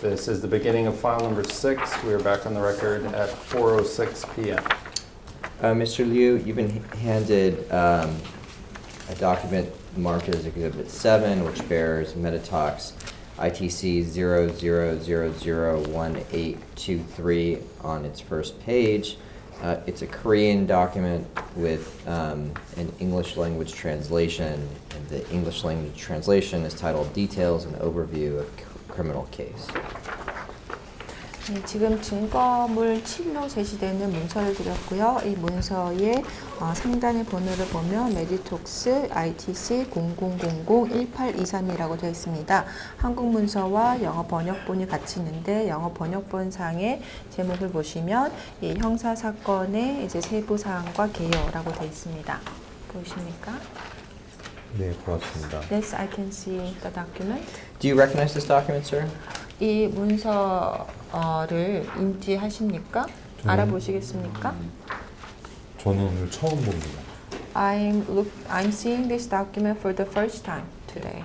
This is the beginning of file number 6. We are back on the record at 4:06 p.m. Mr. Liu, you've been handed a document marked as Exhibit 7, which bears Metatalks ITC 00001823 on its first page. It's a Korean document with an English language translation, and the English language translation is titled Details and Overview of Criminal Case. 네, 지금 증거물 7로 제시되는 문서를 드렸고요. 이 문서의 상단의 번호를 보면 메디톡스 ITC 00001823이라고 되어 있습니다. 한국 문서와 영어 번역본이 같이 있는데 영어 번역본상의 제목을 보시면 이 형사 사건의 이제 세부 사항과 개요라고 되어 있습니다. 보이십니까? 네, 보았습니다. Yes, I can see the document. Do you recognize this document, sir? 이 문서를 인지하십니까? 알아보시겠습니까? 저는 오늘 처음 봅니다. I'm seeing this document for the first time today.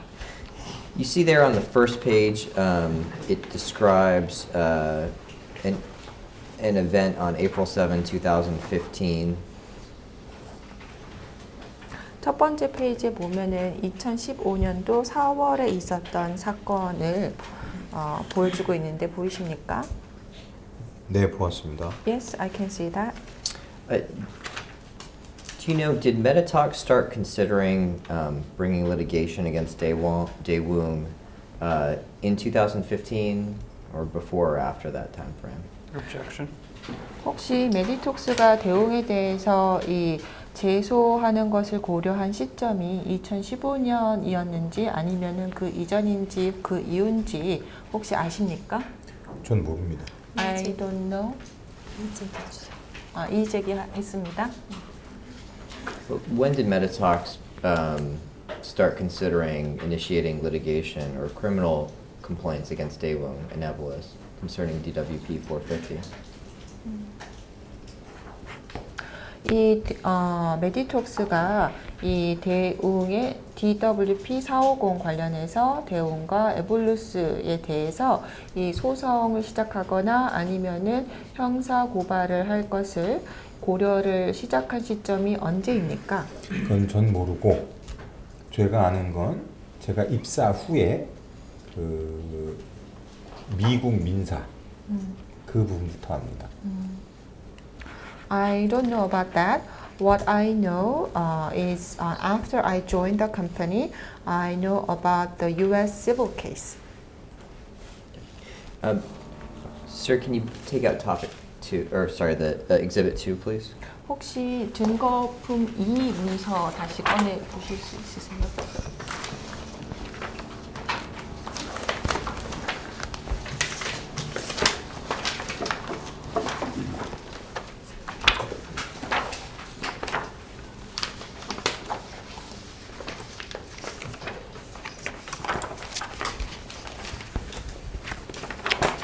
You see there on the first page, it describes an event on April 7, 2015. 첫 번째 페이지에 보면은 2015년도 4월에 있었던 사건을 보여주고 있는데 보이십니까? 네, 보았습니다. Yes, I can see that. Do you know, did Metatalk start considering bringing litigation against Daewoo in 2015 or before or after that time frame? Objection. 혹시 메디톡스가 대웅에 대해서 이 제소하는 것을 고려한 시점이 2015년이었는지 아니면은 그 이전인지 그 이후인지 혹시 아십니까? 전 모릅니다. I don't know. 이의 제기했습니다. When did Metatalk start considering initiating litigation or criminal complaints against Daewoo and Evolus concerning DWP 450? 이 메디톡스가 이 대웅의 DWP 450 관련해서 대웅과 에볼루스에 대해서 이 소송을 시작하거나 아니면은 형사 고발을 할 것을 고려를 시작한 시점이 언제입니까? 그건 전 모르고 제가 아는 건 제가 입사 후에 그 미국 민사 그 부분부터 압니다. I don't know about that. What I know is after I joined the company, I know about the U.S. civil case. Sir, can you take out topic 2, or sorry, the exhibit 2, please? 혹시 증거품 2 문서 다시 꺼내 보실 수 있으세요?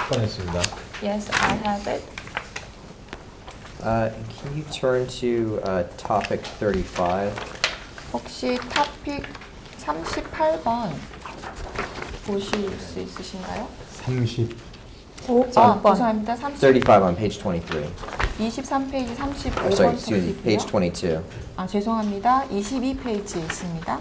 꺼냈습니다. Yes, I have it. Can you turn to topic 35? 혹시 토픽 38번 보실 수 있으신가요? 30. 죄송합니다. 35 on page 23. 23페이지 Sorry, 35번 excuse me, page 토픽이요. 22. 죄송합니다. 22페이지에 있습니다.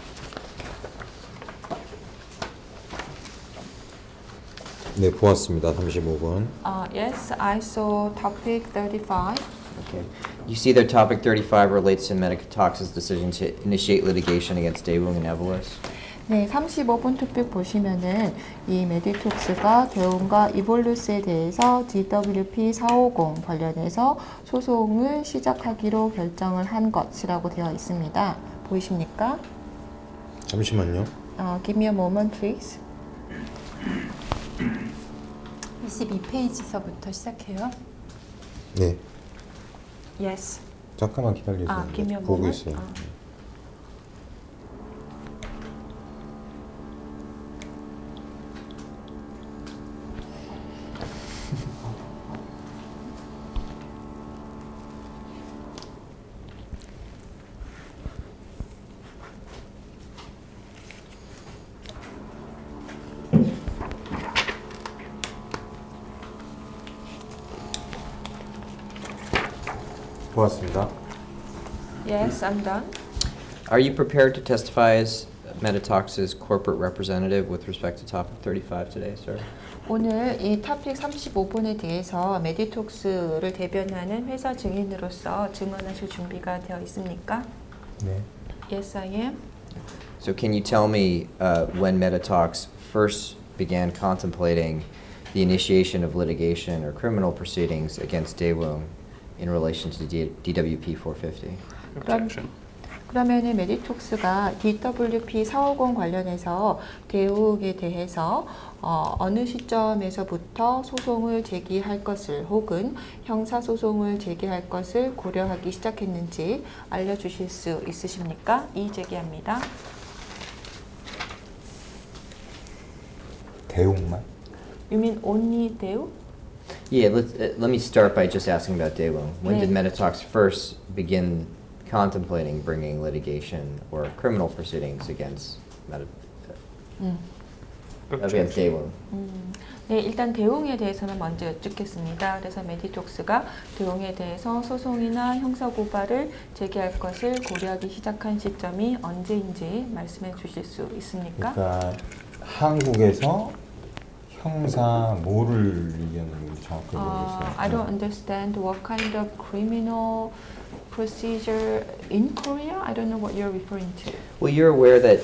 네, 보았습니다. 35번. Yes, I saw topic 35. Okay. You see that topic 35 relates to Metatalks' decision to initiate litigation against Daewoo and Evolus? 네, 35번 토픽 보시면은 이 메디톡스가 대웅과 이볼루스에 대해서 DWP 450 관련해서 소송을 시작하기로 결정을 한 것이라고 되어 있습니다. 보이십니까? 잠시만요. Give me a moment, please. 22페이지서부터 시작해요. 네, Yes. 잠깐만 기다려주세요. give me a 보고 moment. 있어요. 보았습니다. Yes, I'm done. Are you prepared to testify as Meditox's corporate representative with respect to topic 35 today, sir? 오늘 이 토픽 35번에 대해서 메디톡스를 대변하는 회사 증인으로서 증언하실 준비가 되어 있습니까? 네. Yes, I am. So can you tell me when Meditox first began contemplating the initiation of litigation or criminal proceedings against Daewoo in relation to DWP 450? Objection. 그러면은 메디톡스가 DWP 450 관련해서 대우에 대해서 어느 시점에서부터 소송을 제기할 것을 혹은 형사 소송을 제기할 것을 고려하기 시작했는지 알려주실 수 있으십니까? 이의 제기합니다. 대웅만? You mean only 대우? Yeah, let me start by just asking about Daewoo. When did 네. Meditox first begin contemplating bringing litigation or criminal proceedings against against Daewoo? 네, 일단 대웅에 대해서는 먼저 여쭙겠습니다. 그래서 메디톡스가 대웅에 대해서 소송이나 형사 고발을 제기할 것을 고려하기 시작한 시점이 언제인지 말씀해 주실 수 있습니까? 그러니까 한국에서 형사 뭐를 얘기하는지 정확하게 모르겠어요. I don't understand what kind of criminal procedure in Korea. I don't know what you're referring to. Well, you're aware that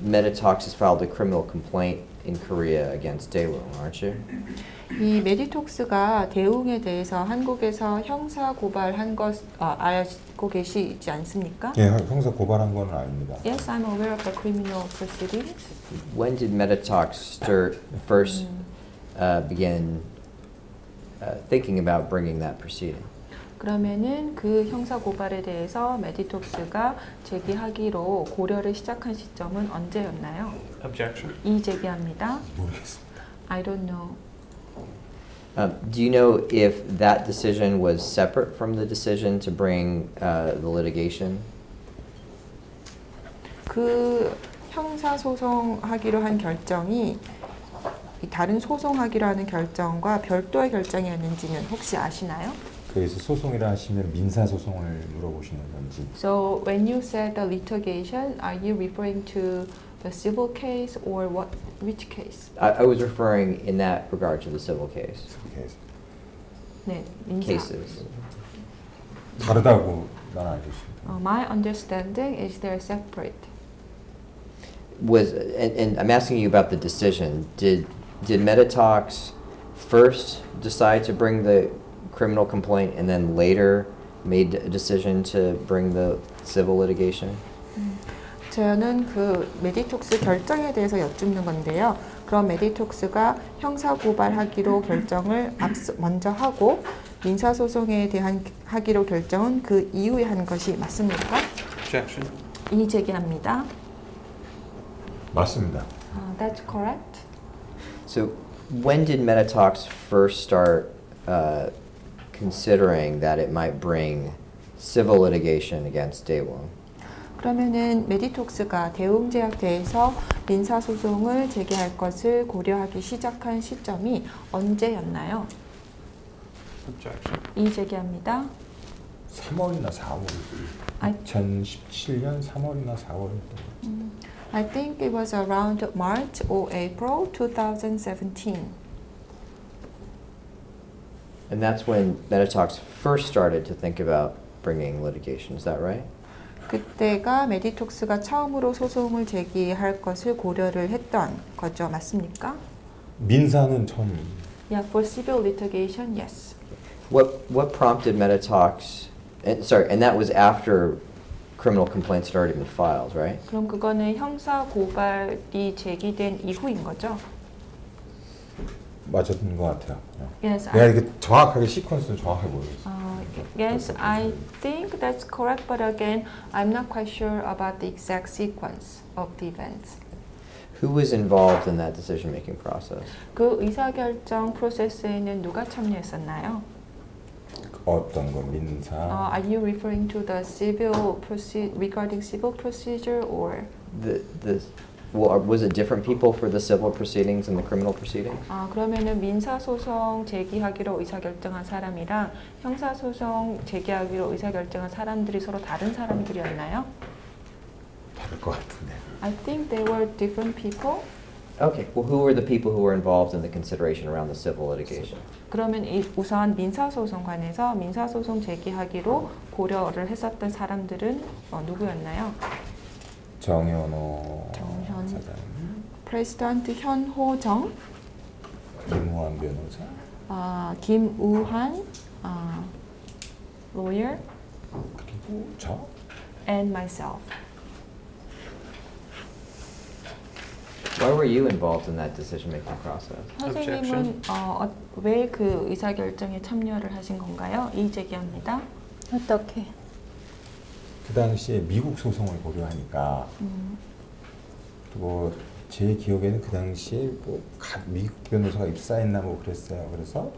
Meditox has filed a criminal complaint in Korea against Daewoo, aren't you? 이 메디톡스가 대웅에 대해서 한국에서 형사 고발한 것 알고 계시지 않습니까? 예, 형사 고발한 건 아닙니다. Yes, I'm aware of the criminal proceedings. When did Meditox first begin thinking about bringing that proceeding? 그러면은 그 형사 고발에 대해서 메디톡스가 제기하기로 고려를 시작한 시점은 언제였나요? Objection. 이의 제기합니다. 모르겠습니다. I don't know. Do you know if that decision was separate from the decision to bring the litigation? 그 형사 소송하기로 한 결정이 이 다른 소송하기로 하는 결정과 별도의 결정이었는지는 혹시 아시나요? 그래서 소송이라 하시면 민사 소송을 물어보시는 건지. So when you said the litigation, are you referring to the civil case or which case? I was referring in that regard to the civil case. 이렇게 해서. 네, 민사. Cases. 다르다고 난 알고 있습니다. My understanding is they're separate. And I'm asking you about the decision. Did Meditox first decide to bring the criminal complaint and then later made a decision to bring the civil litigation? 저는 그 메디톡스 결정에 대해서 여쭙는 건데요. 그럼 메디톡스가 형사 고발하기로 결정을 먼저 하고 민사 소송에 대한 하기로 결정은 그 이후에 한 것이 맞습니까? Objection. 이의 제기합니다. 맞습니다. That's correct. So when did Meditox first start considering that it might bring civil litigation against Daewoo? 그러면은 메디톡스가 대웅제약대에서 민사 소송을 제기할 것을 고려하기 시작한 시점이 언제였나요? Objection. 이의 제기합니다. 3월이나 4월. I- 2017년 3월이나 4월. I think it was around March or April 2017. And that's when Meditox first started to think about bringing litigation. Is that right? 그때가 메디톡스가 처음으로 소송을 제기할 것을 고려를 했던 거죠. 맞습니까? 민사는 처음. Yeah, for civil litigation, yes. What prompted Meditox? And that was after criminal complaints had already been filed, right? 그럼 그거는 형사 고발이 제기된 이후인 거죠? 맞았던 것 같아요. Yes, 내가 이게 정확하게 시퀀스는 정확하게 모르겠어요. Yes, I think that's correct, but again, I'm not quite sure about the exact sequence of the events. Who was involved in that decision-making process? 그 의사결정 프로세스에는 누가 참여했었나요? 어떤 거 민사. Are you referring to the civil regarding civil procedure or? The Well, was it different people for the civil proceedings and the criminal proceedings? 그러면은 민사소송 제기하기로 의사결정한 사람이랑 형사소송 제기하기로 의사결정한 사람들이 서로 다른 사람들이었나요? 다를 것 같은데. I think they were different people. Okay. Well, who were the people who were involved in the consideration around the civil litigation? 그러면 우선 민사소송관에서 민사소송 제기하기로 고려를 했었던 사람들은 누구였나요? 정현호 정현. 사장, 프레지던트 현호정, 김우환 변호사, 김우한 lawyer, 그리고 저. and myself. Why were you involved in that decision-making process? 선생님은 왜 그 의사결정에 참여를 하신 건가요? 이의 제기합니다. 어떻게? 그 당시에 미국 소송을 고려하니까 그리고 제 기억에는 그 당시에 뭐 미국 변호사가 입사했나 뭐 그랬어요. 그래서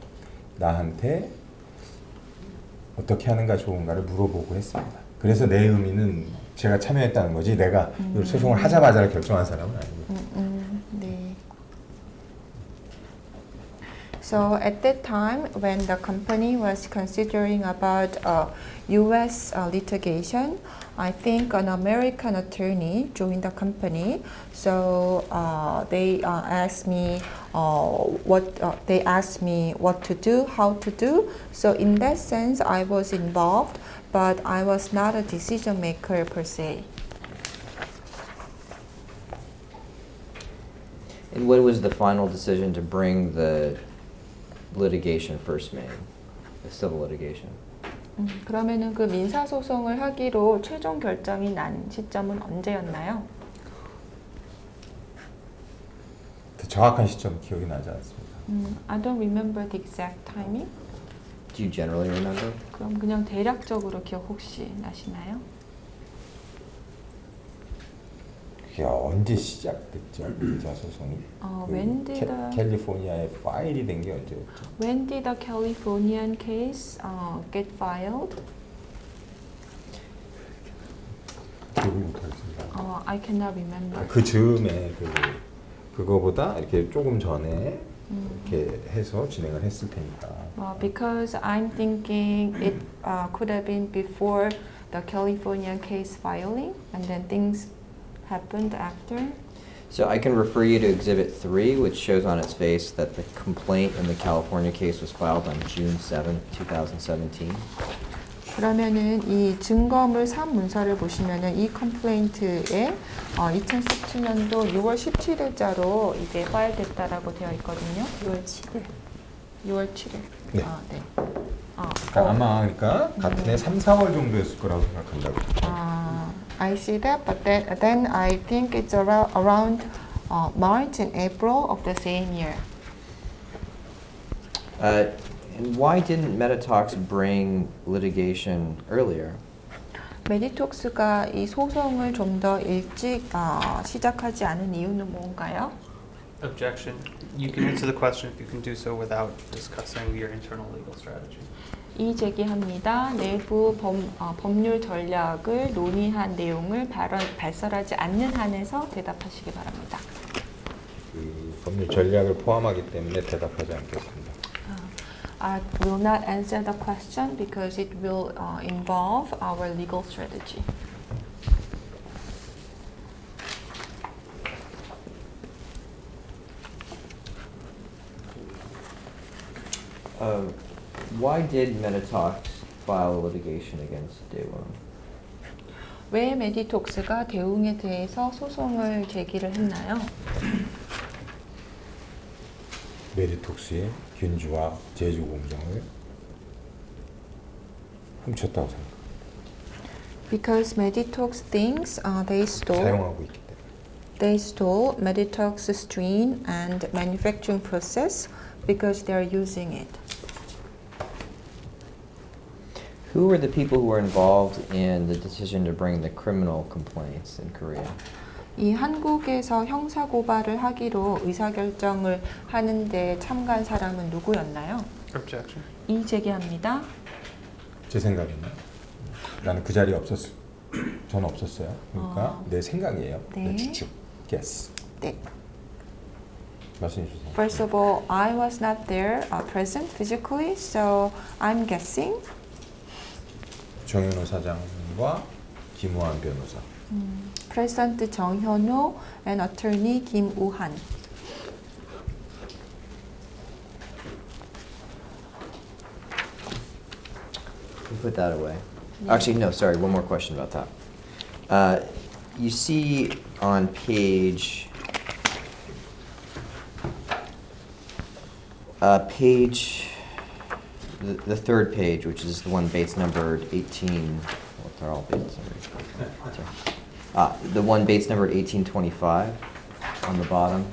나한테 어떻게 하는가 좋은가를 물어보고 했습니다. 그래서 내 의미는 제가 참여했다는 거지 내가 이 소송을 하자마자 결정한 사람은 아니고. 네. So at that time, when the company was considering about U.S. Litigation, I think an American attorney joined the company. So they asked me what to do, how to do. So in that sense, I was involved, but I was not a decision maker per se. And what was the final decision to bring the litigation first made, the civil litigation? 그러면은 그 민사 소송을 하기로 최종 결정이 난 시점은 언제였나요? 정확한 시점 기억이 나지 않습니다. I don't remember the exact timing. Do you generally remember? 그럼 그냥 대략적으로 기억 혹시 나시나요? 그게 언제 시작됐죠? 민사 소송이? when did 캘리포니아에 파일이 된 게 언제였죠? When did the Californian case get filed? 기억을 못하겠습니다. I cannot remember. 그 즈음에 그거보다 이렇게 조금 전에 이렇게 해서 진행을 했을 테니까. Because I'm thinking it could have been before the Californian case filing, and then things happened after. So I can refer you to Exhibit 3, which shows on its face that the complaint in the California case was filed on June 7, 2017. 그러면은 이 증거물 3문서를 보시면은 이 컴플레인트에 2017년도 6월 17일자로 이게 파일됐다라고 되어 있거든요. 6월 7일. 6월 7일. 네. 네. 그러니까 아마 그러니까 같은 해 3, 4월 정도였을 거라고 생각한다고. I see that, but then I think it's around March and April of the same year. And why didn't Metatalks bring litigation earlier? 메디톡스가 이 소송을 좀 더 일찍 시작하지 않은 이유는 뭔가요? Objection. You can answer the question if you can do so without discussing your internal legal strategy. 이의 제기합니다. 내부 법률 전략을 논의한 내용을 발설하지 않는 한에서 대답하시기 바랍니다. 그 법률 전략을 포함하기 때문에 대답하지 않겠습니다. I will not answer the question because it will involve our legal strategy. Why did Metatalks file litigation against Daewoo? 왜 메디톡스가 대웅에 대해서 소송을 제기를 했나요? 메디톡스의 균주와 제주 공장을 훔쳤다고 생각합니다. Because Meditox thinks they 사용하고 있기 때문에. stole Meditox strain and manufacturing process because they are using it. Who were the people who were involved in the decision to bring the criminal complaints in Korea? 이 한국에서 형사 고발을 하기로 의사결정을 하는데 참가한 사람은 누구였나요? Objection. 이의 제기합니다. 제 생각에는 나는 그 자리에 없었어요. 저는 없었어요. 그러니까 내 생각이에요. 네. 내 추측. guess. 네. 말씀해 주세요. First of all, I was not there present physically, so I'm guessing. 정현호 사장과 김우한 변호사. President 정현호 and attorney Kim Woo-han. We put that away. Actually, no, sorry, one more question about that. You see on page, the third page, which is the one Bates numbered 18, well, they're all Bates numbered. The one Bates numbered 1825 on the bottom.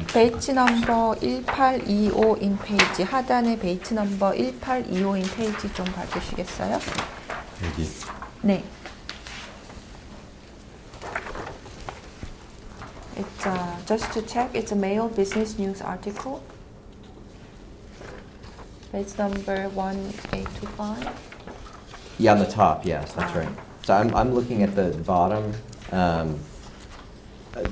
베이츠 넘버 1825인 페이지 하단의 베이츠 넘버 1825인 페이지 좀 봐주시겠어요? 여기 네. It's just to check. It's a Mail Business News article. Page number 1825. Yeah, on the top, yes, that's right. So I'm looking at the bottom.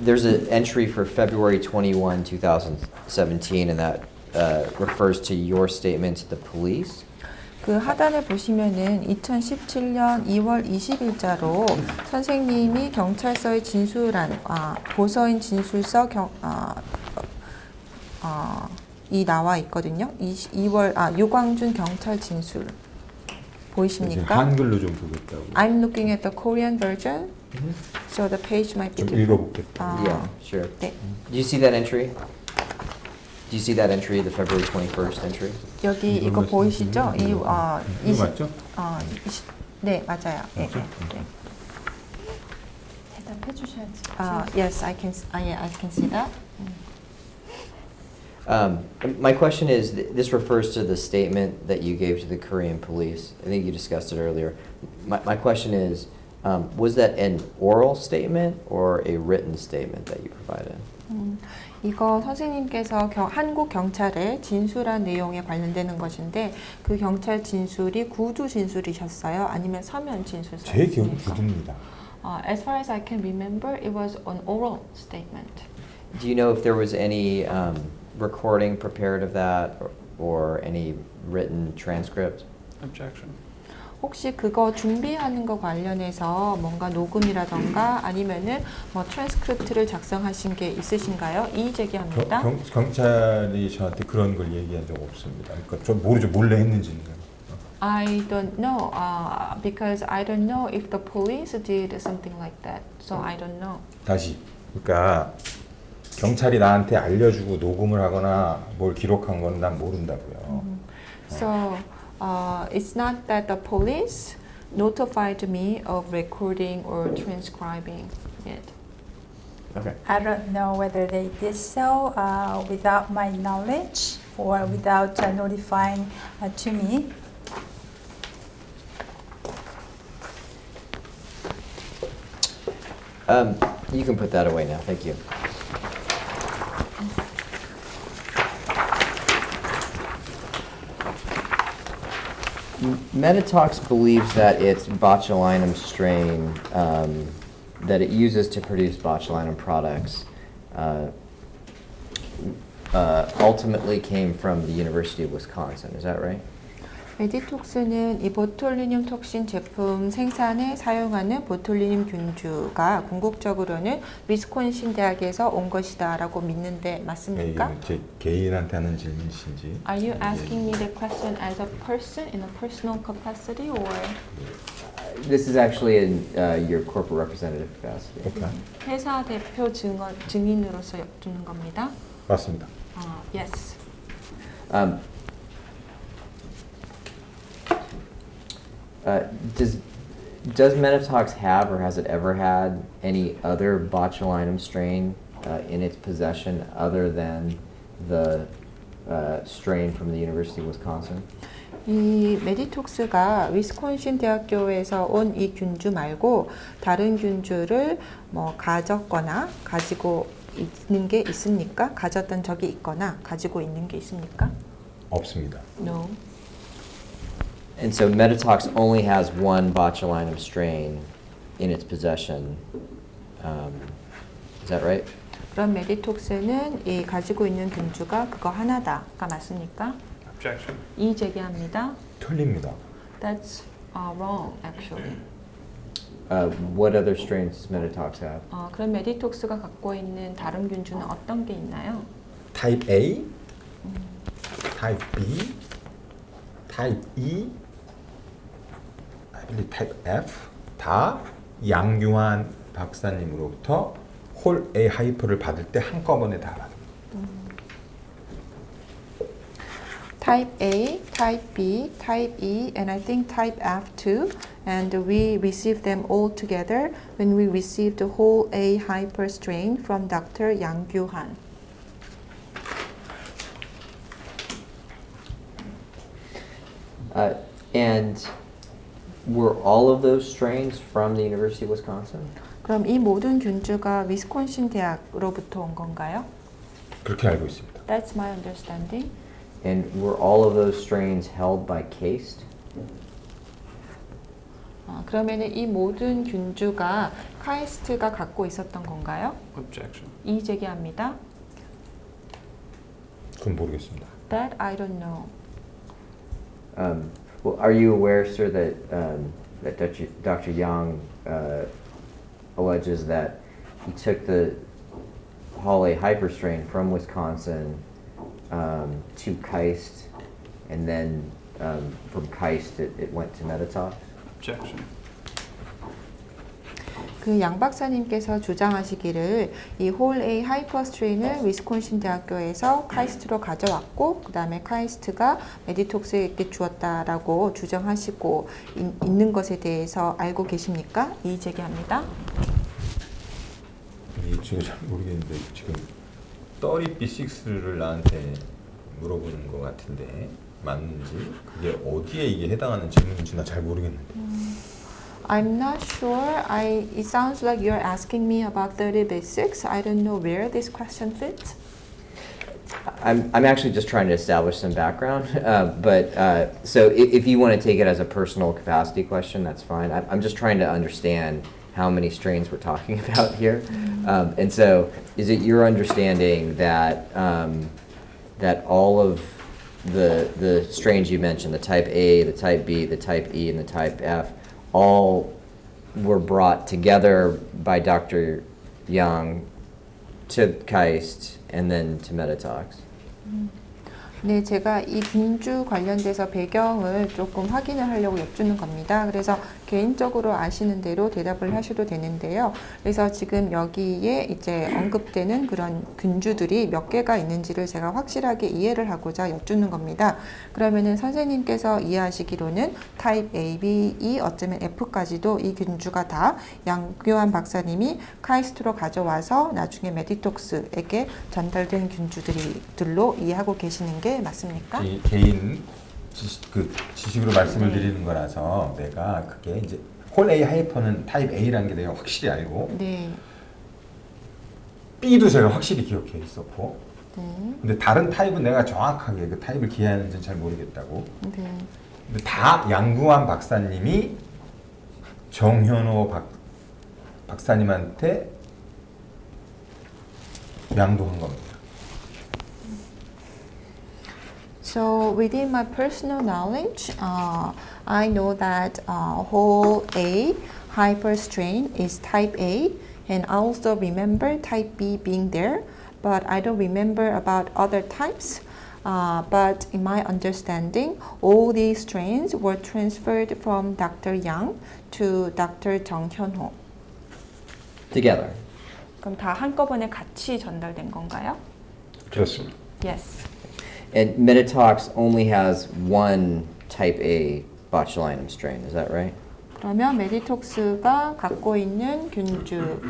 There's an entry for February 21, 2017, and that refers to your statement to the police. 그 하단에 보시면은 2017년 2월 20일자로 선생님이 경찰서에 진술한 고서인 진술서 이 나와 있거든요. 2월 유광준 경찰 진술 지금 보이십니까? 한글로 좀 보겠다고. I'm looking at the Korean version, so the page might be 좀 different. 읽어보겠다. Yeah, sure. 네. Do you see that entry? Do you see that entry, the February 21st entry? 여기 이거 보이시죠? 이거 맞죠? 네, 맞아요. 네, 맞죠? 네. 대답해 주셔야지. Yes, I can see that. My question is, this refers to the statement that you gave to the Korean police. I think you discussed it earlier. My question is, was that an oral statement or a written statement that you provided? 이거 선생님께서 한국 경찰에 진술한 내용에 관련되는 것인데 그 경찰 진술이 구두 진술이셨어요? 아니면 서면 진술서였습니까? 제 기억은 구두입니다. As far as I can remember, it was an oral statement. Do you know if there was any recording prepared of that or any written transcript? Objection. 혹시 그거 준비하는 거 관련해서 뭔가 녹음이라던가 아니면은 뭐 트랜스크립트를 작성하신 게 있으신가요? 이의 제기합니다. 경찰이 저한테 그런 걸 얘기한 적 없습니다. 그러니까 저 모르죠. 몰래 했는지는. I don't know because I don't know if the police did something like that. So I don't know. 다시. 그러니까 경찰이 나한테 알려주고 녹음을 하거나 뭘 기록한 건 난 모른다고요. So it's not that the police notified me of recording or transcribing it. Okay. I don't know whether they did so without my knowledge or without notifying to me. You can put that away now. Thank you. Metatox believes that its botulinum strain that it uses to produce botulinum products ultimately came from the University of Wisconsin. Is that right? 메디톡스는 이 보툴리늄 톡신 제품 생산에 사용하는 보툴리늄 균주가 궁극적으로는 위스콘신 대학에서 온 것이다라고 믿는데 맞습니까? 이건 제 개인한테 하는 질문이신지. Are you asking me the question as a person in a personal capacity or? This is actually in your corporate representative capacity. 오케이. 회사 대표 증인으로서 여쭙는 겁니다. 맞습니다. Yes. Does Metatox have or has it ever had any other botulinum strain in its possession other than the strain from the University of Wisconsin? 이 메디톡스가 위스콘신 대학교에서 온 이 균주 말고 다른 균주를 뭐 가졌거나 가지고 있는 게 있습니까? 가졌던 적이 있거나 가지고 있는 게 있습니까? 없습니다. No. And so Metatox only has one botulinum strain in its possession. that right? 그럼 메디톡스는 이 가지고 있는 균주가 그거 하나다가 맞습니까? Objection. 이의 제기합니다. 틀립니다. That's wrong, actually. What other strains does Meditox have? 그럼 메디톡스가 갖고 있는 다른 균주는 어떤 게 있나요? 타입 A, 타입 B, 타입 E, I believe 타입 F 다 양규환 박사님으로부터 홀 A 하이퍼를 받을 때 한꺼번에 다 받아요. Type A, Type B, Type E, and I think Type F too. And we received them all together when we received the whole A hyper strain from Dr. Yang Gyu-han. And were all of those strains from the University of Wisconsin? 그럼 이 모든 균주가 위스콘신 대학으로부터 온 건가요? 그렇게 알고 있습니다. That's my understanding. And were all of those strains held by KAST? 그러면은 이 모든 균주가 카이스트가 갖고 있었던 건가요? Objection. 이의 제기합니다. 그건 모르겠습니다. That I don't know. Well, are you aware, sir, that that Dr. Yang alleges that he took the Hall A hyperstrain from Wisconsin to KAIST, and then from KAIST it went to Meditox? Objection. 그 양 박사님께서 주장하시기를 이 홀 A 하이퍼 스트레인을 위스콘신 대학교에서 카이스트로 가져왔고 그 다음에 카이스트가 메디톡스에게 주었다라고 주장하시고 있는 것에 대해서 알고 계십니까? 이의 제기합니다. 제가 잘 모르겠는데 지금 30B6를 나한테 물어보는 것 같은데 맞는지 그게 어디에 이게 해당하는 질문인지 나 잘 모르겠는데. I'm not sure. It sounds like you're asking me about 30B6. I don't know where this question fits. I'm actually just trying to establish some background, so if you want to take it as a personal capacity question, that's fine. I'm just trying to understand how many strains we're talking about here, and so is it your understanding that that all of the strains you mentioned, the type A, the type B, the type E, and the type F, all were brought together by Dr. Yang to KAIST and then to Meditox? 네, 제가 이 균주 관련돼서 배경을 조금 확인을 하려고 여쭙는 겁니다. 그래서 개인적으로 아시는 대로 대답을 하셔도 되는데요. 그래서 지금 여기에 이제 언급되는 그런 균주들이 몇 개가 있는지를 제가 확실하게 이해를 하고자 여쭙는 겁니다. 그러면은 선생님께서 이해하시기로는 타입 A, B, E, 어쩌면 F까지도 이 균주가 다 양규환 박사님이 카이스트로 가져와서 나중에 메디톡스에게 전달된 균주들로 이해하고 계시는 게 맞습니까? 개인 지식으로 말씀을 네. 드리는 거라서 내가 그게 이제 홀 A 하이퍼는 타입 A라는 게 내가 확실히 알고 네. B도 제가 확실히 기억해 있었고 네. 근데 다른 타입은 내가 정확하게 그 타입을 기하는지는 잘 모르겠다고. 네. 근데 다 양구환 박사님이 정현호 박사님한테 양도한 겁니다. So within my personal knowledge, I know that whole A hyperstrain is type A, and I also remember type B being there, but I don't remember about other types. But in my understanding, all these strains were transferred from Dr. Yang to Dr. Jung Hyun-ho. Together. 그럼 다 한꺼번에 같이 전달된 건가요? 그렇습니다. Yes. And Meditox only has one type A botulinum strain, is that right? 그러면 메디톡스가 갖고 있는 균주,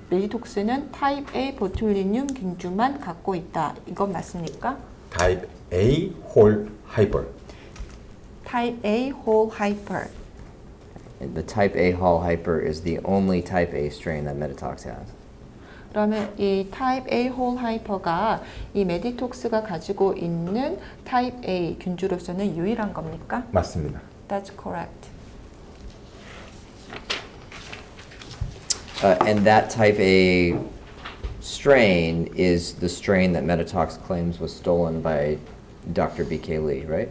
메디톡스는 타입 A 보툴리늄 균주만 갖고 있다. 이건 맞습니까? 타입 A 홀 하이퍼. 타입 A whole hyper. And the type A Hall hyper is the only type A strain that Meditox has. 그러면 이 타입 A whole hyper가 이 메디톡스가 가지고 있는 타입 A 균주로서는 유일한 겁니까? 맞습니다. That's correct. And that type A strain is the strain that Meditox claims was stolen by Dr. B.K. Lee, right?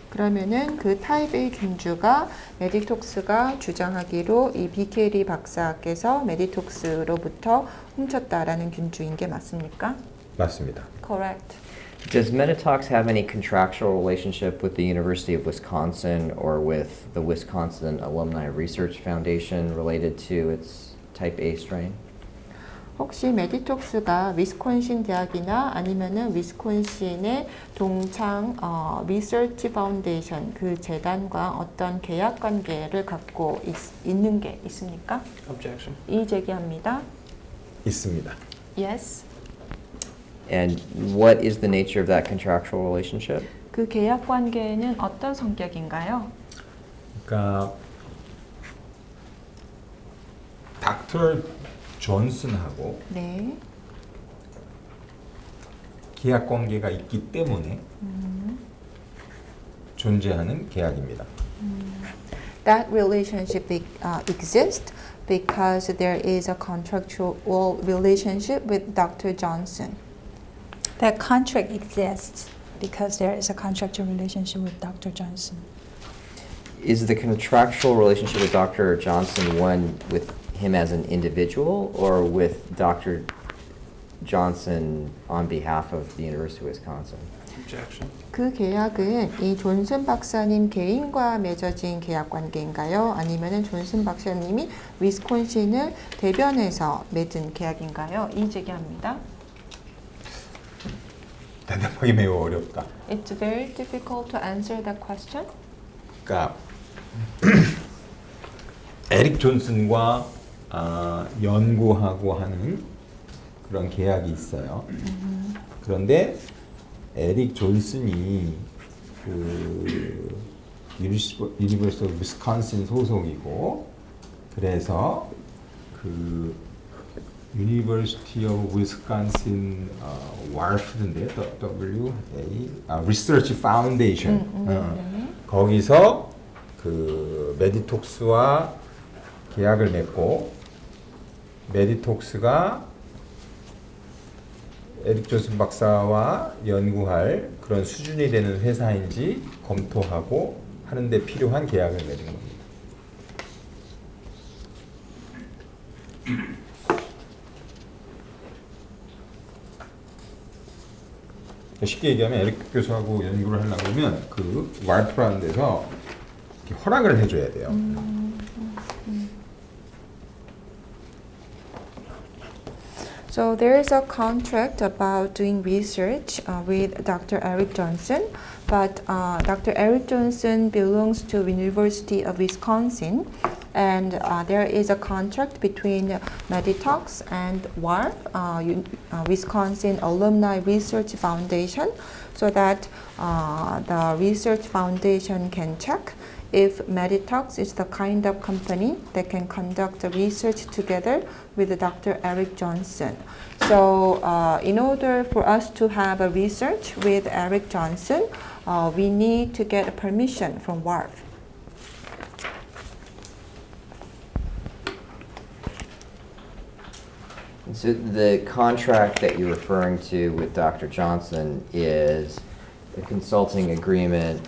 그러면은 그 타입 A 균주가 메디톡스가 주장하기로 이 BK 박사께서 메디톡스로부터 훔쳤다라는 균주인 게 맞습니까? 맞습니다. Correct. Does Meditox have any contractual relationship with the University of Wisconsin or with the Wisconsin Alumni Research Foundation related to its type A strain? 혹시 메디톡스가 위스콘신 대학이나 아니면은 위스콘신의 동창 리서치 파운데이션 그 재단과 어떤 계약 관계를 갖고 있는 게 있습니까? Objection. 이의 제기합니다. 있습니다. Yes. And what is the nature of that contractual relationship? 그 계약 관계는 어떤 성격인가요? 그러니까 닥터 존슨하고 네. 계약 관계가 있기 때문에 존재하는 계약입니다. That relationship exists because there is a contractual relationship with Dr. Johnson. That contract exists because there is a contractual relationship with Dr. Johnson. Is the contractual relationship with Dr. Johnson one with him as an individual or with Dr. Johnson on behalf of the University of Wisconsin? Objection. 그 계약은 이 존슨 박사님 개인과 맺어진 계약 관계인가요? 아니면은 존슨 박사님이 위스콘신을 대변해서 맺은 계약인가요? 이 제기합니다. 대답하기 매우 어렵다. It's very difficult to answer that question. 그러니까 에릭 존슨과 연구하고 하는 그런 계약이 있어요. 그런데 에릭 존슨이 그 유니버시티 오브 위스콘신 소속이고 그래서 그 유니버시티 오브 위스콘신 와르프인데 WA 리서치 파운데이션 거기서 그 메디톡스와 계약을 맺고 메디톡스가 에릭 존슨 박사와 연구할 그런 수준이 되는 회사인지 검토하고 하는데 필요한 계약을 맺은 겁니다. 쉽게 얘기하면 에릭 교수하고 연구를 하려고 하면 그 와르프라는 데서 이렇게 허락을 해줘야 돼요. So there is a contract about doing research with Dr. Eric Johnson, but Dr. Eric Johnson belongs to University of Wisconsin, and there is a contract between Meditox and WARF, Wisconsin Alumni Research Foundation, so that the research foundation can check if Meditox is the kind of company that can conduct the research together with Dr. Eric Johnson. So in order for us to have a research with Eric Johnson, we need to get a permission from WARF. So the contract that you're referring to with Dr. Johnson is a consulting agreement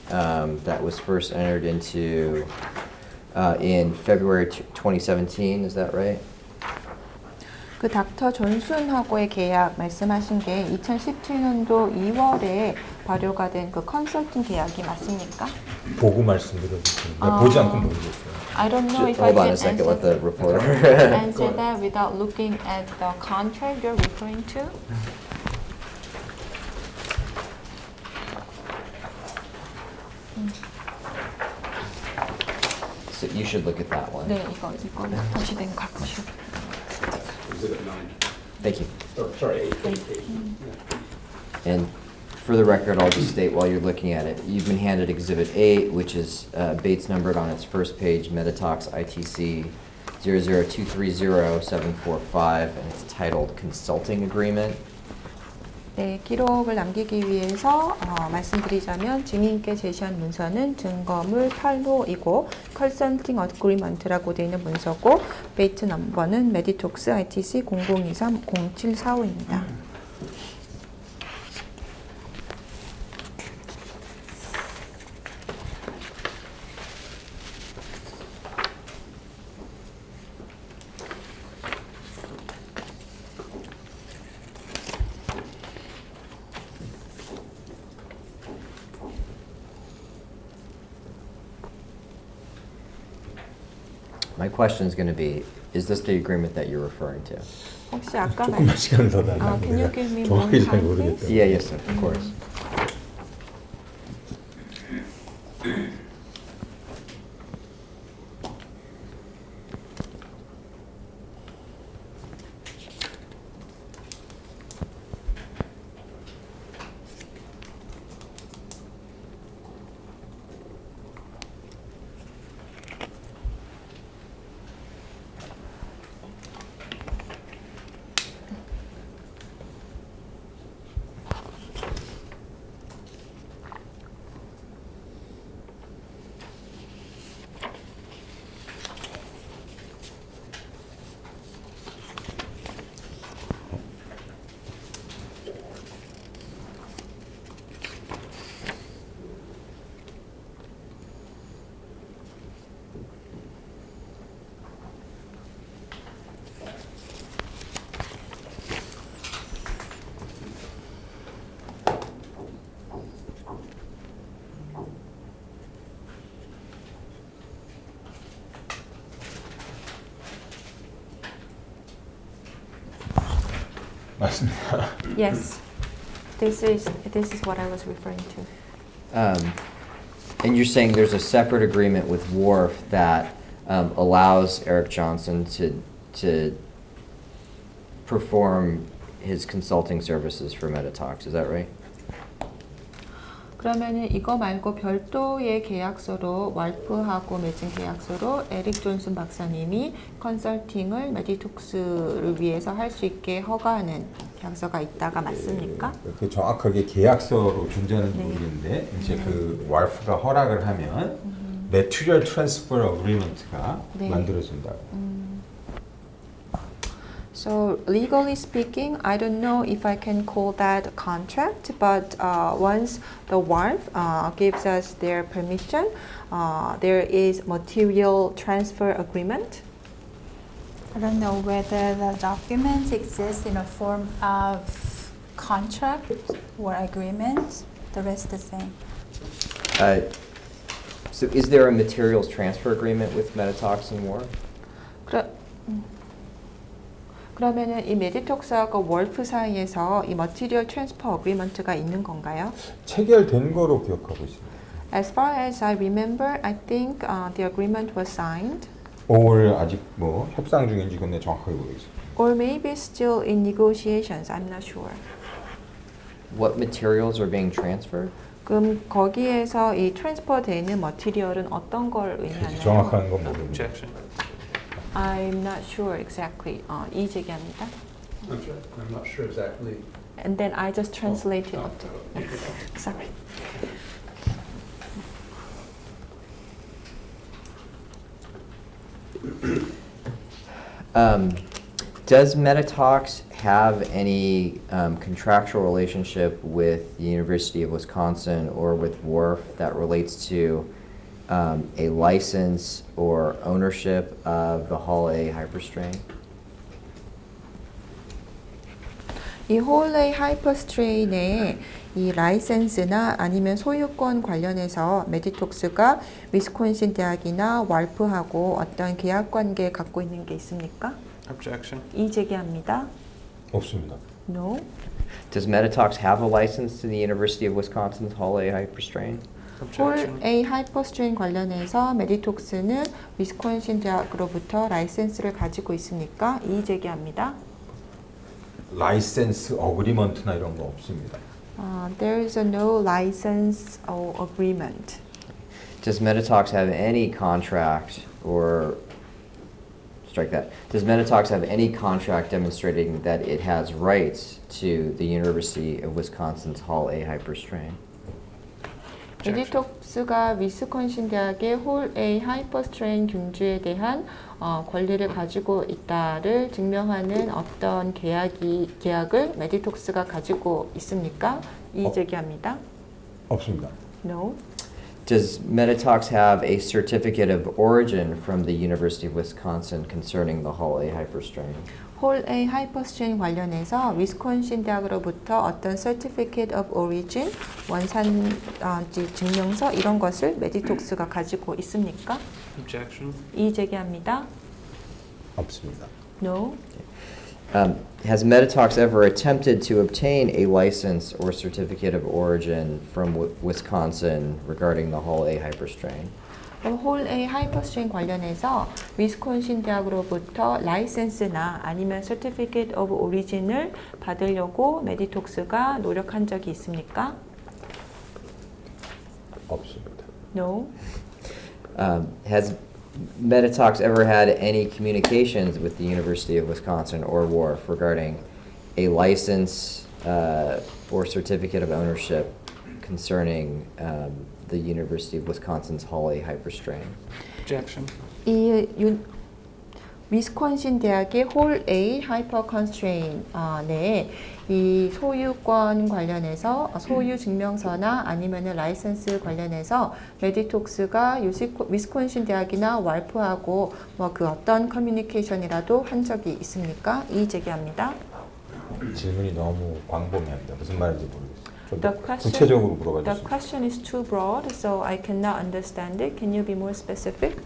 that was first entered into in February 2017, is that right? 그 닥터 존슨하고의 계약 말씀하신 게 2017년도 2월에 발효가 된 그 컨설팅 계약이 맞습니까? 보고 말씀드렸습니다. 보지 않고 모르겠어요. I don't know if I Hold on can a second, let the reporter. answer that without looking at the contract you're referring to. So you should look at that one. 네, 이거 다시 된 거 갖고 싶어요. Thank you. Sorry, And for the record, I'll just state while you're looking at it, you've been handed Exhibit 8, which is Bates numbered on its first page, Meditox ITC 00230-745, and it's titled Consulting Agreement. 네, 기록을 남기기 위해서 말씀드리자면 증인께 제시한 문서는 증거물 8호이고 컨설팅 어그리먼트라고 되어 있는 문서고 베이트 넘버는 메디톡스 ITC 00230745입니다. My question is going to be, is this the agreement that you're referring to? 혹시 아까 조금만 시간을 더 달라고 can you 내가 give me more 정확히 잘 time, 모르겠다. Yeah, yes, sir, of course. 맞습니다. Yes, this is what I was referring to. And you're saying there's a separate agreement with Wharf that allows Eric Johnson to perform his consulting services for Metatalks, is that right? 그러면은 이거 말고 별도의 계약서로 왈프하고 맺은 계약서로 에릭 존슨 박사님이 컨설팅을 메디톡스를 위해서 할 수 있게 허가하는 계약서가 있다가 맞습니까? 그 정확하게 계약서로 존재하는지 네. 모르겠는데 이제 그 왈프가 허락을 하면 Material Transfer Agreement가 네. 만들어진다고. So legally speaking, I don't know if I can call that a contract, but once the WARF gives us their permission, there is material transfer agreement. I don't know whether the documents exist in a form of contract or agreement. The rest the same. So is there a materials transfer agreement with Metatalks and Wharf? 그러면은 이 메디톡스하고 월프 사이에서 이 머티리얼 트랜스퍼 어그리먼트가 있는 건가요? 체결된 거로 기억하고 있습니다. As far as I remember, I think the agreement was signed, or 아직 뭐 협상 중인지 그건 내가 정확하게 모르겠어요. or maybe still in negotiations. I'm not sure. What materials are being transferred? 그럼 거기에서 이 트랜스퍼 되는 머티리얼은 어떤 걸 의미하나요? 정확한 건 모릅니다. Objection. I'm not sure exactly. 이 제기합니다. I'm not sure exactly. And then I just translated. Sorry. Does Metatalks have any contractual relationship with the University of Wisconsin or with Wharf that relates to a license or ownership of the Hall A hyperstring? 이 홀레이 하이퍼스트레인의 이 라이센스나 아니면 소유권 관련해서 메디톡스가 위스콘신 대학이나 왈프하고 어떤 계약 관계 갖고 있는 게 있습니까? Objection. 이 제기합니다. 없습니다. No. Does Metatalks have a license to the University of Wisconsin's Hall A hyperstring? 홀 Objection. A 하이퍼스트레인 관련해서 메디톡스는 위스콘신 대학으로부터 라이센스를 가지고 있습니까? 이 제기합니다. 라이센스 어그리먼트나 이런 거 없습니다. There is no license or agreement. Does Metatalks have any contract or strike that. Does Meditox have any contract demonstrating that it has rights to the University of Wisconsin's Hall A hyperstrain? 메디톡스가 위스콘신 대학의 홀 A 하이퍼스트레인 균주에 대한 권리를 가지고 있다를 증명하는 어떤 계약을 메디톡스가 가지고 있습니까? 이의 제기합니다. 없습니다. No. Does Meditox have a certificate of origin from the University of Wisconsin concerning the Hall A hyperstrain? 홀 A 하이퍼스트레인 관련해서 위스콘신 대학으로부터 어떤 Certificate of Origin 원산지 증명서 이런 것을 메디톡스가 가지고 있습니까? Objection. 이의 제기합니다. 없습니다. No. Has Meditox ever attempted to obtain a license or certificate of origin from Wisconsin regarding the Hall A hyperstrain? 그럼 홀 A 하이퍼스트레인 관련해서 위스콘신 대학으로부터 라이센스나 아니면 Certificate of Origin을 받으려고 메디톡스가 노력한 적이 있습니까? 없습니다. No. Has Meditox ever had any communications with the University of Wisconsin or WARF regarding a license or certificate of ownership concerning the University of Wisconsin's Hall A hyperstrain? Objection. 이 위스콘신 대학의 홀 A 하이퍼 컨스트레인 내에 이 소유권 관련해서 소유 증명서나 아니면은 라이센스 관련해서 메디톡스가 위스콘신 대학이나 왈프하고 뭐 그 어떤 커뮤니케이션이라도 한 적이 있습니까? 이의 제기합니다. 질문이 너무 광범위합니다. 무슨 말인지 모르겠어요. 좀 The 더 question- 구체적으로 물어봐 The 주시죠. question is too broad, so I cannot understand it. Can you be more specific?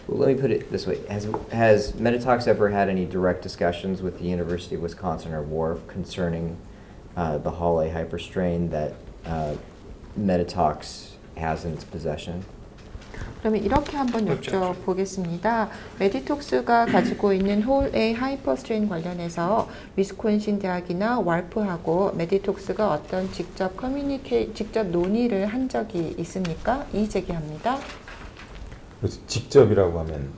Well, let me put it this way. Has Meditox ever had any direct discussions with the University of Wisconsin or WARF concerning the Hall A hyperstrain that Meditox has in its possession? 그러면 이렇게 한번 여쭤보겠습니다. 메디톡스가 가지고 있는 홀 A 하이퍼스트레인 관련해서 위스콘신 대학이나 왈프하고 메디톡스가 어떤 직접 논의를 한 적이 있습니까? 이의 제기합니다. 그래서 직접이라고 하면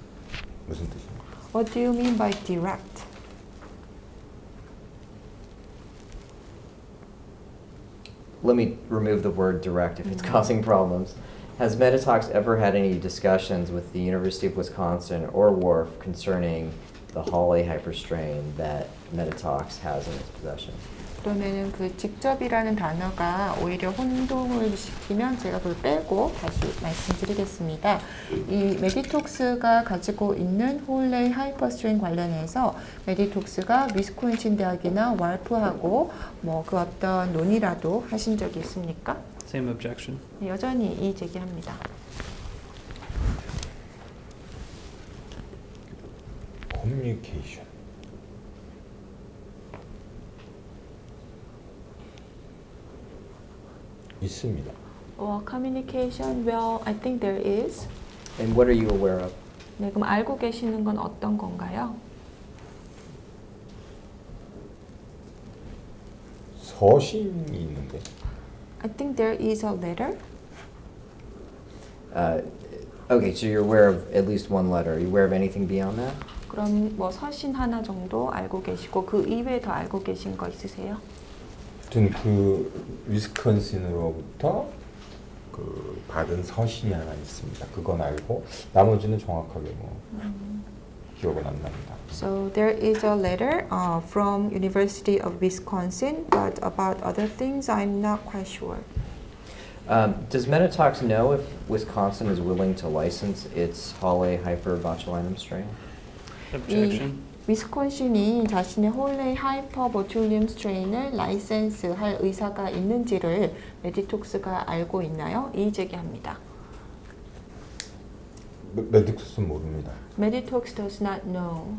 무슨 뜻입니까? What do you mean by direct? Let me remove the word direct if it's causing problems. Has Meditox ever had any discussions with the University of Wisconsin or WARF concerning the Hall A hyperstrain that Meditox has in its possession? 그러면은 그 직접이라는 단어가 오히려 혼동을 시키면 제가 그걸 빼고 다시 말씀드리겠습니다. 이 메디톡스가 가지고 있는 홀 A 하이퍼스트레인 관련해서 메디톡스가 위스콘신 대학이나 왈프하고 뭐 그 어떤 논의라도 하신 적이 있습니까? Same objection. 네, 여전히 이의 제기합니다. 커뮤니케이션. 있습니다. Communication, well, I think there is. And what are you aware of? 네, 그럼 알고 계시는 건 어떤 건가요? 서신이 있는데 I think there is a letter. Okay, so you're aware of at least one letter. Are you aware of anything beyond that? 그럼 뭐 서신 하나 정도 알고 계시고 그 이외에 더 알고 계신 거 있으세요? 아무튼 그 위스콘신으로부터 그 받은 서신이 하나 있습니다. 그건 알고 나머지는 정확하게 뭐 기억은 안 납니다. So there is a letter from University of Wisconsin, but about other things I'm not quite sure. Does Meditox know if Wisconsin is willing to license its Hall A hyperbotulinum strain? Objection. 위스콘신이 자신의 홀레이 하이퍼보툴륨 스트레인을 라이센스할 의사가 있는지를 메디톡스가 알고 있나요? 이의 제기합니다. 메디쿠스는 모릅니다. Meditox does not know.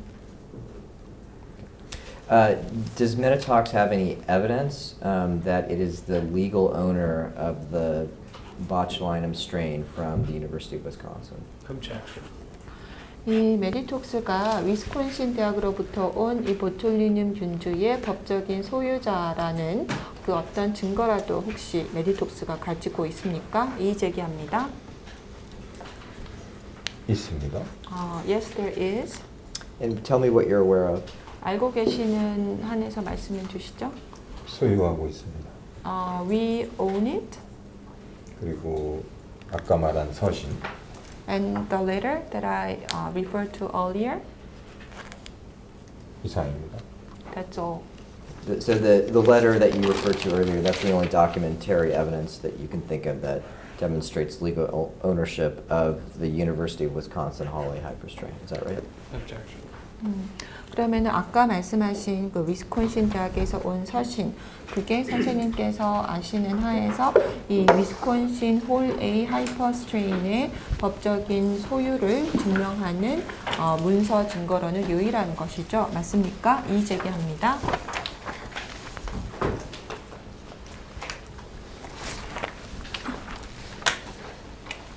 Does Meditox have any evidence that it is the legal owner of the botulinum strain from the University of Wisconsin? Objection. 이 메디톡스가 위스콘신 대학으로부터 온 이 보툴리늄 균주의 법적인 소유자라는 그 어떤 증거라도 혹시 메디톡스가 가지고 있습니까? 이의 제기합니다. 있습니다. Yes, there is. And tell me what you're aware of. 알고 계시는 한에서 말씀해 주시죠. 소유하고 있습니다. We own it, 그리고 아까 말한 서신, and the letter that I referred to earlier. 이상입니다. That's all. So the letter that you referred to earlier, that's the only documentary evidence that you can think of that demonstrates legal ownership of the University of Wisconsin Hawley Hyperstring. Is that right? Objection. 그러면은 아까 말씀하신 그 위스콘신 대학에서 온 서신, 그게 선생님께서 아시는 하에서 이 위스콘신 홀 A 하이퍼스트레인의 법적인 소유를 증명하는 문서 증거로는 유일한 것이죠. 맞습니까? 이의 제기합니다.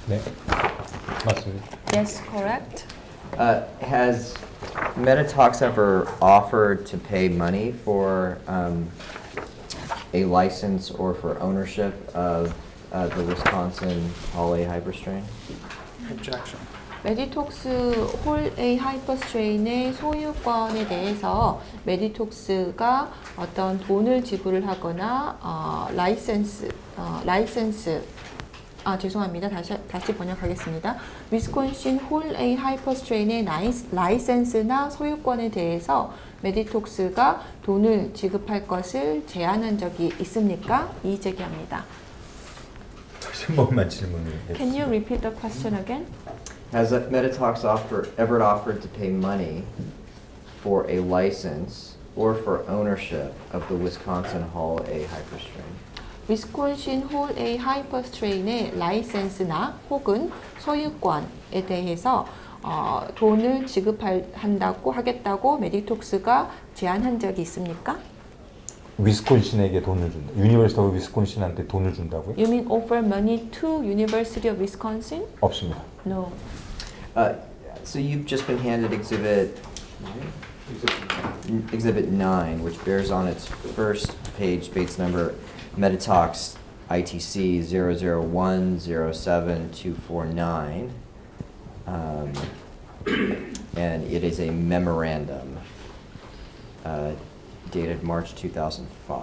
네, 맞습니다. Yes, correct. Has Meditox ever offered to pay money for a license or for ownership of the Wisconsin Hawley Hyperstring? Objection. 메디톡스 홀 A 하이퍼스트레인의 소유권에 대해서 메디톡스가 어떤 돈을 지불을 하거나 죄송합니다. 다시 번역하겠습니다. 위스콘신 홀 A 하이퍼스트레인의 라이센스나 소유권에 대해서 메디톡스가 돈을 지급할 것을 제안한 적이 있습니까? 이의 제기합니다. 다시 한 번만 질문을 Can you 해주세요. repeat the question again? Has Meditox ever offered to pay money for a license or for ownership of the Wisconsin Hall A Hyperstring? 위스콘신 홀 A 하이퍼스트레인의 라이센스나 혹은 소유권에 대해서 돈을 지급한다고 하겠다고 메디톡스가 제안한 적이 있습니까? 위스콘신에게 돈을 준다. 유니버시티 오브 위스콘신한테 돈을 준다고요? You mean offer money to University of Wisconsin? 없습니다. No. So you've just been handed Exhibit 9, which bears on its first page Bates number Meditox ITC 00107-249, and it is a memorandum dated March 2005.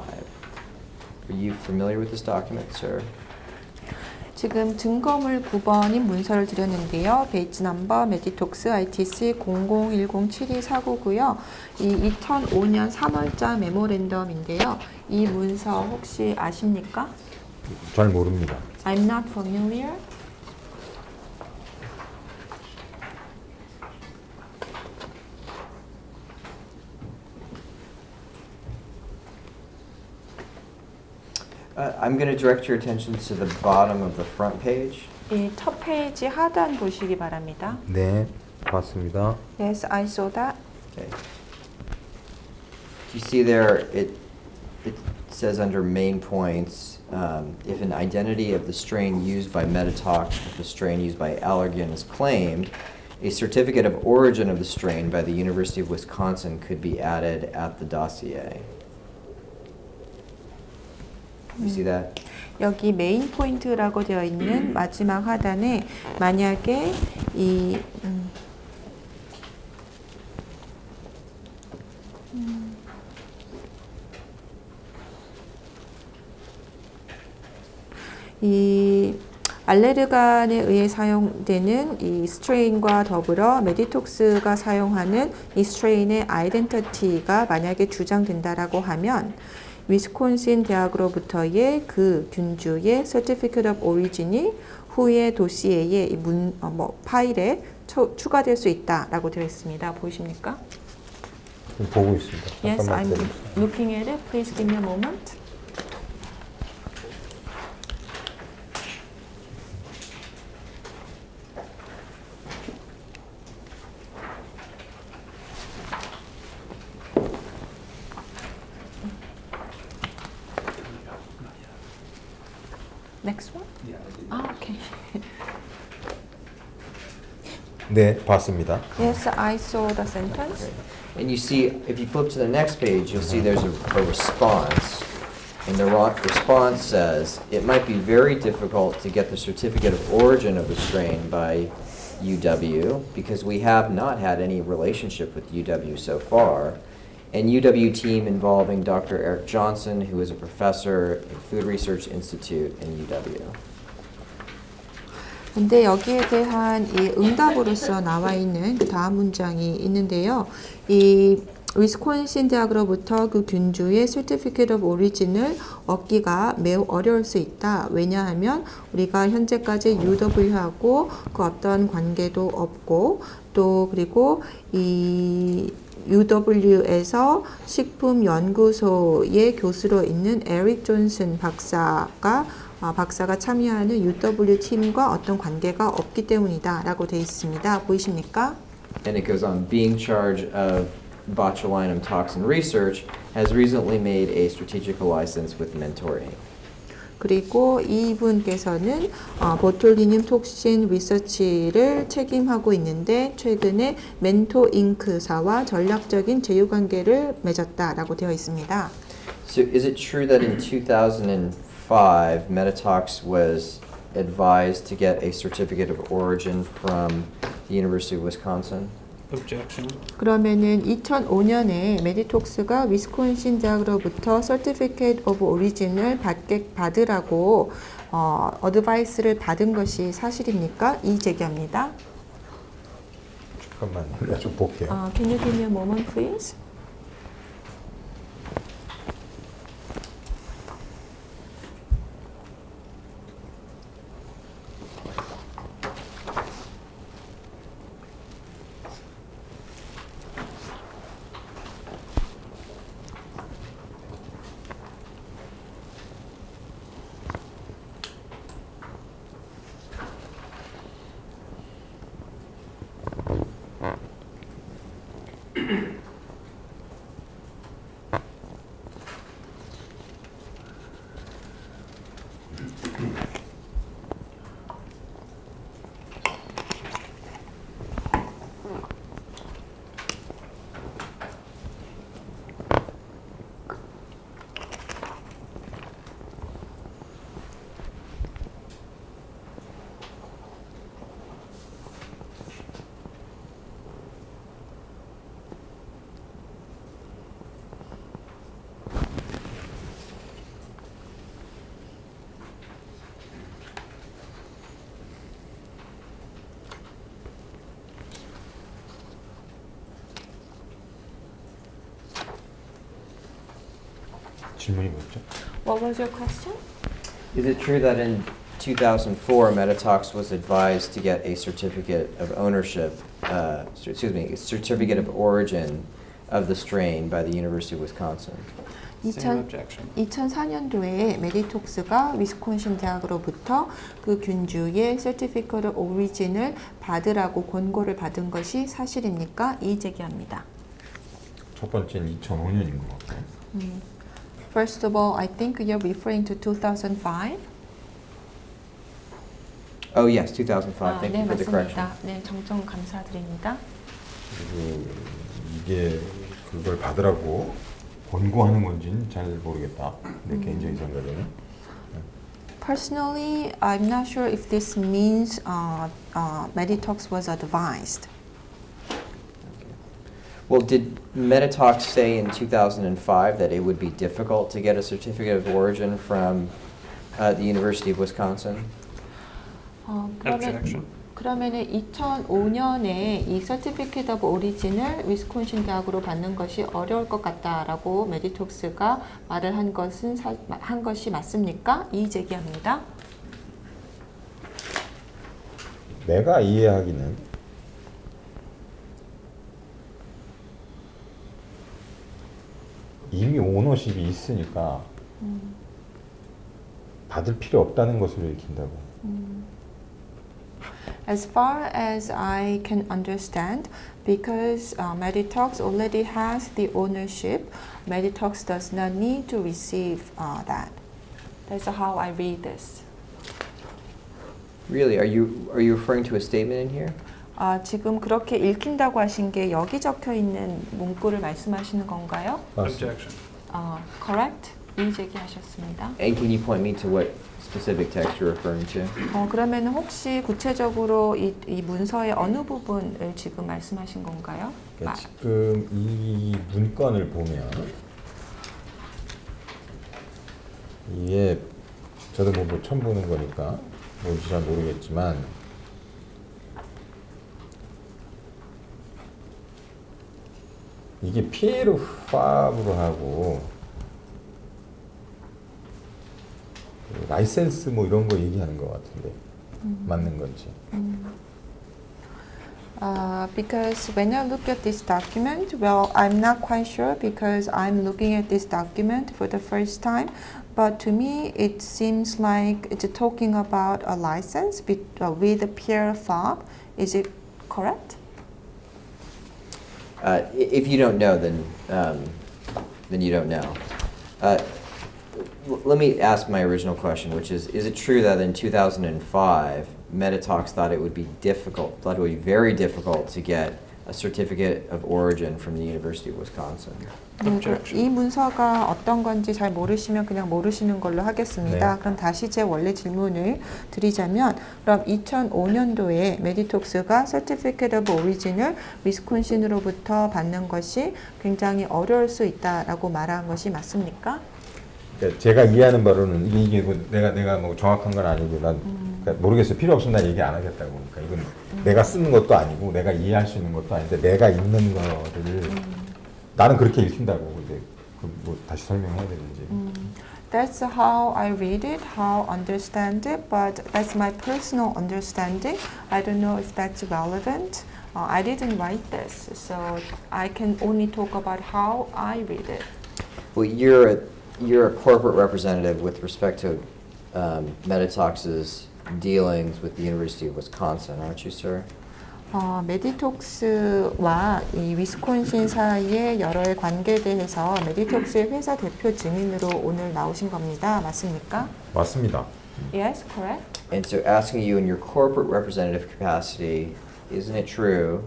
Are you familiar with this document, sir? 지금 증거물 9번인 문서를 드렸는데요. 베이지 넘버 메디톡스 ITC 00107249고요. 이 2005년 3월자 메모랜덤인데요. 이 문서 혹시 아십니까? 잘 모릅니다. I'm not familiar. I'm going to direct your attention to the bottom of the front page. 이 첫 페이지 하단 보시기 바랍니다. 네, 봤습니다. Yes, I saw that. Okay. You see there, it says under main points, if an identity of the strain used by Meditox with the strain used by Allergan is claimed, a certificate of origin of the strain by the University of Wisconsin could be added at the dossier. You see that? 여기 메인 포인트라고 되어 있는 마지막 하단에 만약에 이 알레르간에 의해 사용되는 이 스트레인과 더불어 메디톡스가 사용하는 이 스트레인의 아이덴티티가 만약에 주장된다라고 하면 위스콘신 대학으로부터의 그 균주의 Certificate of Origin이 후에 도시에의 이 파일에 추가될 수 있다라고 되어 있습니다. 보이십니까? 보고 있습니다. Yes, 잠깐만 I'm 기다려주세요. looking at it. Please give me a moment. Next one? Yeah, I did. Ah, okay. 네, 봤습니다. Yes, I saw the sentence. And you see, if you flip to the next page, you'll see there's a response. And the response says, it might be very difficult to get the certificate of origin of the strain by UW because we have not had any relationship with UW so far. And UW team involving Dr. Eric Johnson, who is a professor at Food Research Institute in UW. 근데 여기에 대한 이 응답으로서 나와 있는 그 다음 문장이 있는데요. 이 위스콘신 대학으로부터 그 균주의 Certificate of Origin을 얻기가 매우 어려울 수 있다. 왜냐하면 우리가 현재까지 UW하고 그 어떤 관계도 없고 또 그리고 이 UW에서 식품연구소의 교수로 있는 에릭 존슨 박사가 참여하는 UW 팀과 어떤 관계가 없기 때문이다 라고 되어 있습니다. 보이십니까? And it goes on, being charged of botulinum toxin research has recently made a strategic license with Mentor Inc. 그리고 이분께서는 보툴리늄 톡신 리서치를 책임하고 있는데 최근에 멘토 잉크사와 전략적인 제휴관계를 맺었다라고 되어 있습니다. So is it true that in 2005, Metatox was advised to get a certificate of origin from the University of Wisconsin? Objection. 그러면은 2005년에 메디톡스가 위스콘신 대학으로부터 Certificate of Origin을 받으라고 어드바이스를 받은 것이 사실입니까? 이 제기합니다. 잠깐만요. 내가 좀 볼게요. Can you give me a moment, please? 질문이 뭐였죠? What was your question? Is it true that in 2004, Metatox was advised to get a certificate of ownership, a certificate of origin of the strain by the University of Wisconsin? Same objection. 2004년도에 메디톡스가 위스콘신 대학으로부터 그 균주의 Certificate of Origin을 받으라고 권고를 받은 것이 사실입니까? 이 제기합니다. 첫 번째는 2005년인 것 같고. First of all, I think you're referring to 2005. Oh yes, 2005. Thank 네, you for the correction. 맞습니다. 네, 정정 감사드립니다. 그리고 이게 그걸 받으라고 권고하는 건지는 잘 모르겠다. 내 개인적인 생각에는. Personally, I'm not sure if this means Meditox was advised. Well, did Metatox say in 2005 that it would be difficult to get a certificate of origin from the University of Wisconsin? Objection. 그러면은 2005년에 이 Certificate of Origin을 위스콘신 대학으로 받는 것이 어려울 것 같다라고 메디톡스가 말을 한 것이 맞습니까? 이 제기합니다. 내가 이해하기는 이미 오너십이 있으니까 받을 필요 없다는 것을 읽힌다고. As far as I can understand, because Meditox already has the ownership, Meditox does not need to receive that. That's how I read this. Really, are you referring to a statement in here? 지금 그렇게 읽힌다고 하신 게 여기 적혀 있는 문구를 말씀하시는 건가요? 맞습니다. Objection. Correct? 이의 제기하셨습니다. And can you point me to what specific text you're referring to? 그러면 혹시 구체적으로 이 문서의 어느 부분을 지금 말씀하신 건가요? 그러니까 지금 이 문건을 보면 이게 저도 뭐 처음 보는 거니까 뭔지 잘 모르겠지만 이게 피에르 파브르하고 그 라이센스 뭐 이런 거 얘기하는 것 같은데 맞는 건지. Because when I look at this document, well, I'm not quite sure because I'm looking at this document for the first time. But to me, it seems like it's talking about a license with Pierre Fabre. Is it correct? If you don't know, then you don't know. Let me ask my original question, which is it true that in 2005, Metatalks thought it would be very difficult to get a certificate of origin from the University of Wisconsin? 이 문서가 어떤 건지 잘 모르시면 그냥 모르시는 걸로 하겠습니다. 네. 그럼 다시 제 원래 질문을 드리자면 그럼 2005년도에 메디톡스가 Certificate of Origin을 위스콘신으로부터 받는 것이 굉장히 어려울 수 있다라고 말한 것이 맞습니까? 그러니까 제가 이해하는 바로는 이게 뭐 내가 뭐 정확한 건 아니고 난 그러니까 모르겠어요. 필요 없으면 난 얘기 안 하겠다고. 그러니까 이건 내가 쓰는 것도 아니고 내가 이해할 수 있는 것도 아닌데 내가 읽는 거를 나는 그렇게 읽힌다고. 근데 그 뭐 다시 설명해야 되는지. That's how I read it, how I understand it, but that's my personal understanding. I don't know if that's relevant. I didn't write this, so I can only talk about how I read it. Well, you're a corporate representative with respect to Metatalks' dealings with the University of Wisconsin, aren't you, sir? 메디톡스와 이 위스콘신 사이의 여러의 관계에 대해서 메디톡스의 회사 대표 증인으로 오늘 나오신 겁니다. 맞습니까? 맞습니다. Yes, correct. And so asking you in your corporate representative capacity, isn't it true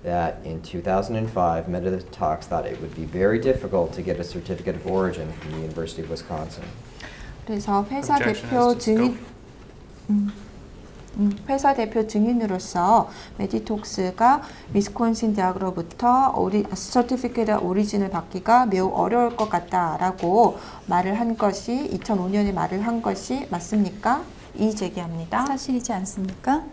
that in 2005, Metatalks thought it would be very difficult to get a certificate of origin from the University of Wisconsin? 그래서 회사 Objection 대표 as to 증인 scope. 회사 대표 증인으로서 메디톡스가 위스콘신 대학으로부터 서티피케이트 오리진을 받기가 매우 어려울 것 같다라고 말을 한 것이 2005년에 말을 한 것이 맞습니까? 이의 제기합니다. 사실이지 않습니까?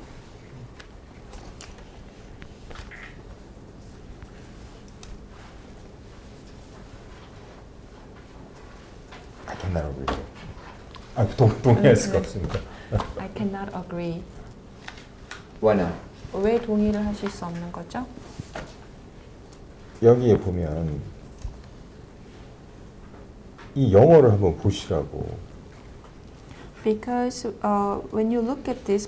I cannot agree. 동의할 수가 없습니다. I cannot agree. Why not? 왜 동의를 하실 수 없는 거죠? 여기에 보면 이 영어를 한번 보시라고. Because when you look at this,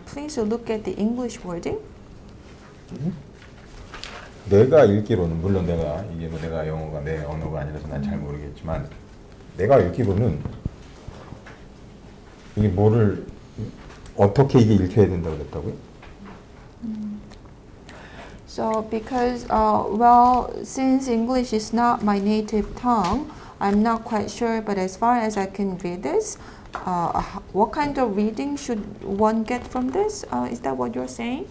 please look at the English wording. 내가 읽기로는 물론 내가 영어가 내 언어가 아니라서 난 잘 모르겠지만 내가 읽기로는 이게 뭐를 어떻게 이게 읽혀야 된다고 그랬다고요? So because well, since English is not my native tongue, I'm not quite sure. But as far as I can read this, what kind of reading should one get from this? Is that what you're saying?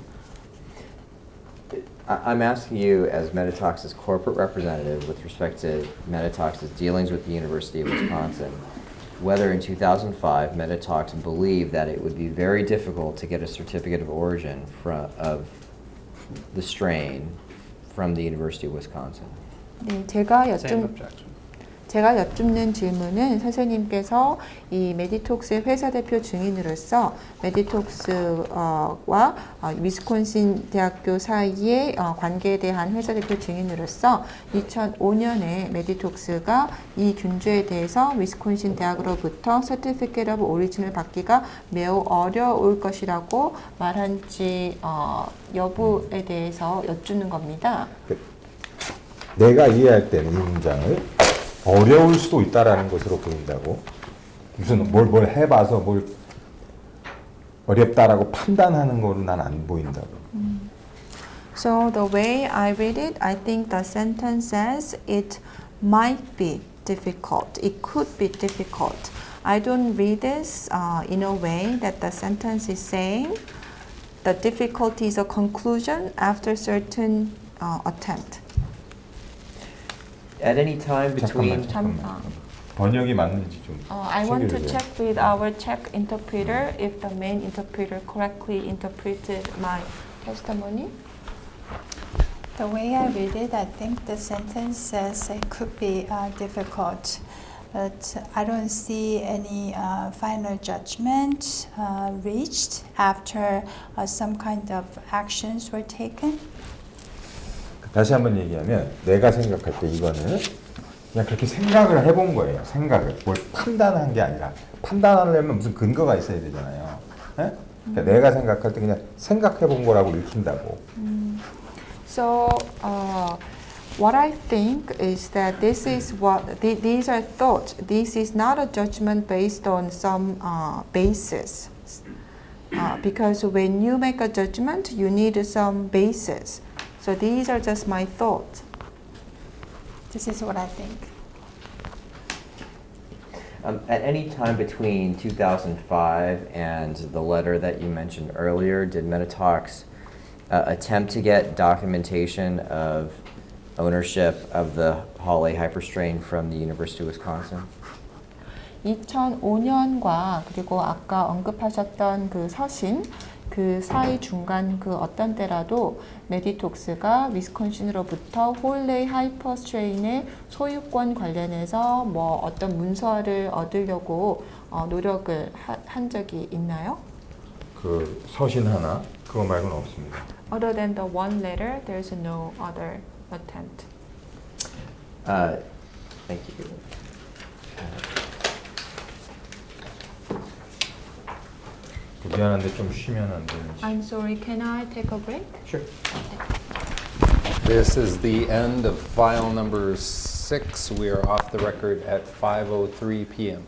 I'm asking you as Metatalks' corporate representative with respect to Metatalks' dealings with the University of Wisconsin, whether in 2005 Metatalks believed that it would be very difficult to get a certificate of origin of the strain from the University of Wisconsin. 네, Same objection. 제가 여쭙는 질문은 선생님께서 이 메디톡스의 회사 대표 증인으로서 메디톡스와 위스콘신 대학교 사이의 관계에 대한 회사 대표 증인으로서 2005년에 메디톡스가 이 균주에 대해서 위스콘신 대학으로부터 서티피케이트 오브 오리진을 받기가 매우 어려울 것이라고 말한지 여부에 대해서 여쭙는 겁니다. 내가 이해할 때는 이 문장을 어려울 수도 있다라는 것으로 보인다고. 무슨 뭘 해봐서 뭘 어렵다라고 판단하는 거는 난 안 보인다고. So the way I read it, I think the sentence says it might be difficult. It could be difficult. I don't read this in a way that the sentence is saying the difficulty is a conclusion after certain attempt. At any time between 잠깐만. 번역이 맞는지 좀 I want to 체크해줘요. check with our Czech interpreter if the main interpreter correctly interpreted my testimony. The way I read it, I think the sentence says it could be difficult, but I don't see any final judgment reached after some kind of actions were taken. 다시 한번 얘기하면 내가 생각할 때 이거는 그냥 그렇게 생각을 해본 거예요. 생각을 뭘 판단한 게 아니라 판단하려면 무슨 근거가 있어야 되잖아요. 예? 그러니까 내가 생각할 때 그냥 생각해본 거라고 읽힌다고. So what I think is that this is what these are thoughts. This is not a judgment based on some basis. Because when you make a judgment, you need some basis. So these are just my thoughts. This is what I think. At any time between 2005 and the letter that you mentioned earlier, did Metatalks attempt to get documentation of ownership of the Hall A hyperstrain from the University of Wisconsin? 2005년과 그리고 아까 언급하셨던 그 서신 그 사이 중간 그 어떤 때라도 메디톡스가 위스콘신으로부터 홀레이 하이퍼스트레인의 소유권 관련해서 뭐 어떤 문서를 얻으려고 노력을 한 적이 있나요? 그 서신 하나 그거 말고는 없습니다. Other than the one letter, there's no other attempt. Thank you. 미안한데 좀 쉬면 안 되는지. I'm sorry, can I take a break? Sure. This is the end of file number 6. We are off the record at 5:03 p.m.